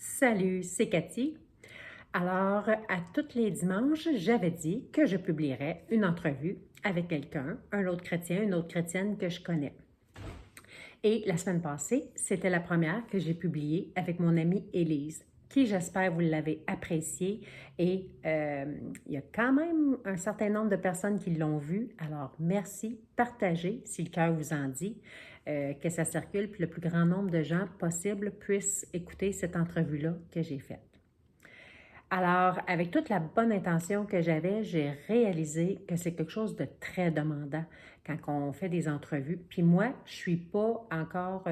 Salut, c'est Cathy. Alors, à tous les dimanches, j'avais dit que je publierais une entrevue avec quelqu'un, un autre chrétien, une autre chrétienne que je connais. Et la semaine passée, c'était la première que j'ai publiée avec mon amie Élise, qui j'espère vous l'avez appréciée. Et il y a quand même un certain nombre de personnes qui l'ont vue. Alors, merci, partagez si le cœur vous en dit, que ça circule, puis le plus grand nombre de gens possible puissent écouter cette entrevue-là que j'ai faite. Alors, avec toute la bonne intention que j'avais, j'ai réalisé que c'est quelque chose de très demandant quand on fait des entrevues. Puis moi, je suis pas encore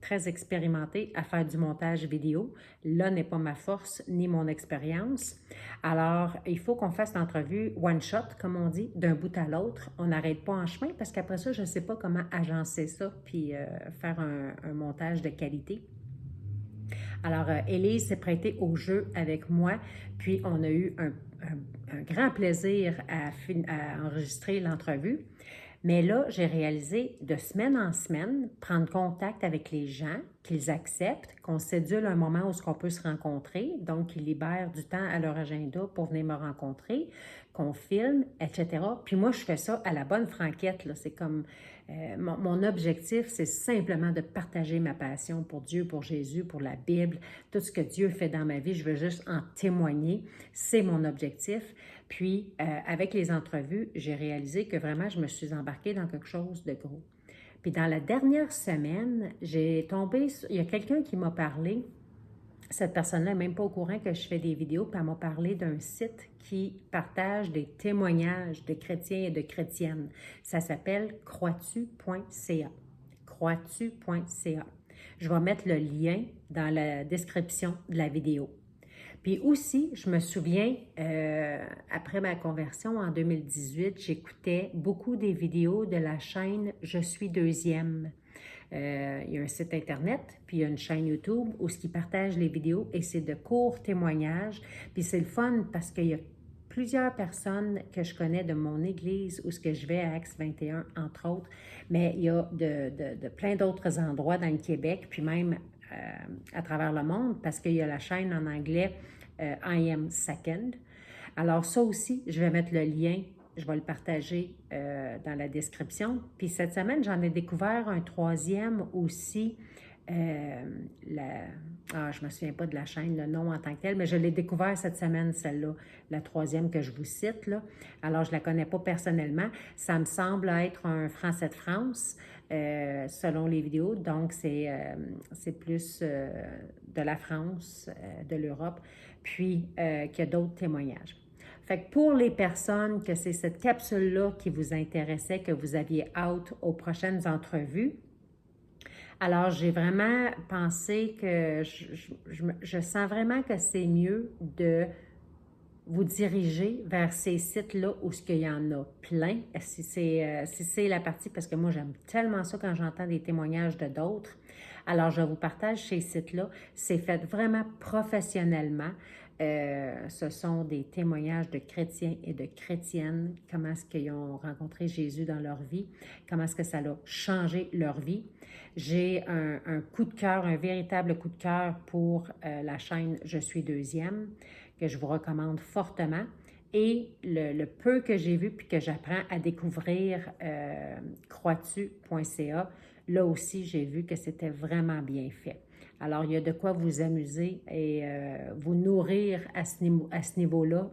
très expérimentée à faire du montage vidéo. Là n'est pas ma force ni mon expérience. Alors, il faut qu'on fasse l'entrevue one shot, comme on dit, d'un bout à l'autre. On n'arrête pas en chemin parce qu'après ça, je ne sais pas comment agencer ça puis faire un montage de qualité. Alors, Élise s'est prêtée au jeu avec moi, puis on a eu un grand plaisir à enregistrer l'entrevue. Mais là, j'ai réalisé de semaine en semaine, prendre contact avec les gens, qu'ils acceptent, qu'on cédule un moment où on peut se rencontrer, donc qu'ils libèrent du temps à leur agenda pour venir me rencontrer, qu'on filme, etc. Puis moi, je fais ça à la bonne franquette, là. C'est comme, mon objectif, c'est simplement de partager ma passion pour Dieu, pour Jésus, pour la Bible, tout ce que Dieu fait dans ma vie, je veux juste en témoigner. C'est mon objectif. Puis, avec les entrevues, j'ai réalisé que vraiment, je me suis embarquée dans quelque chose de gros. Puis, dans la dernière semaine, il y a quelqu'un qui m'a parlé. Cette personne-là n'est même pas au courant que je fais des vidéos, puis elle m'a parlé d'un site qui partage des témoignages de chrétiens et de chrétiennes. Ça s'appelle croitu.ca. Croitu.ca. Je vais mettre le lien dans la description de la vidéo. Puis aussi, je me souviens, après ma conversion en 2018, j'écoutais beaucoup des vidéos de la chaîne Je suis deuxième. Il y a un site Internet, puis il y a une chaîne YouTube où ce qui partage les vidéos et c'est de courts témoignages. Puis c'est le fun parce qu'il y a plusieurs personnes que je connais de mon église où ce que je vais à Acts 21, entre autres, mais il y a de plein d'autres endroits dans le Québec, puis même à travers le monde, parce qu'il y a la chaîne en anglais I Am Second. Alors ça aussi, je vais mettre le lien, je vais le partager dans la description. Puis cette semaine, j'en ai découvert un troisième aussi. Je ne me souviens pas de la chaîne, le nom en tant que tel, mais je l'ai découvert cette semaine, celle-là, la troisième que je vous cite, là. Alors, je ne la connais pas personnellement. Ça me semble être un Français de France, selon les vidéos. Donc, c'est plus de la France, de l'Europe, puis qu'il y a d'autres témoignages. Fait que pour les personnes que c'est cette capsule-là qui vous intéressait, que vous aviez hâte aux prochaines entrevues, alors j'ai vraiment pensé que je sens vraiment que c'est mieux de vous diriger vers ces sites-là où il y en a plein. Si c'est la partie, parce que moi j'aime tellement ça quand j'entends des témoignages de d'autres. Alors je vous partage ces sites-là. C'est fait vraiment professionnellement. Ce sont des témoignages de chrétiens et de chrétiennes, comment est-ce qu'ils ont rencontré Jésus dans leur vie, comment est-ce que ça a changé leur vie. J'ai un coup de cœur, un véritable coup de cœur pour la chaîne Je suis deuxième, que je vous recommande fortement. Et le peu que j'ai vu puis que j'apprends à découvrir croitu.ca, là aussi, j'ai vu que c'était vraiment bien fait. Alors, il y a de quoi vous amuser et vous nourrir à ce niveau-là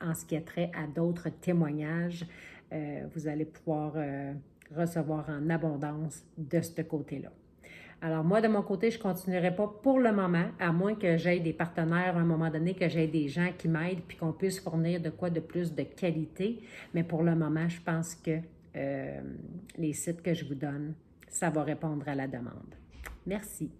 en ce qui a trait à d'autres témoignages. Vous allez pouvoir recevoir en abondance de ce côté-là. Alors, moi, de mon côté, je ne continuerai pas pour le moment, à moins que j'aie des partenaires à un moment donné, que j'aie des gens qui m'aident puis qu'on puisse fournir de quoi de plus de qualité. Mais pour le moment, je pense que les sites que je vous donne, ça va répondre à la demande. Merci.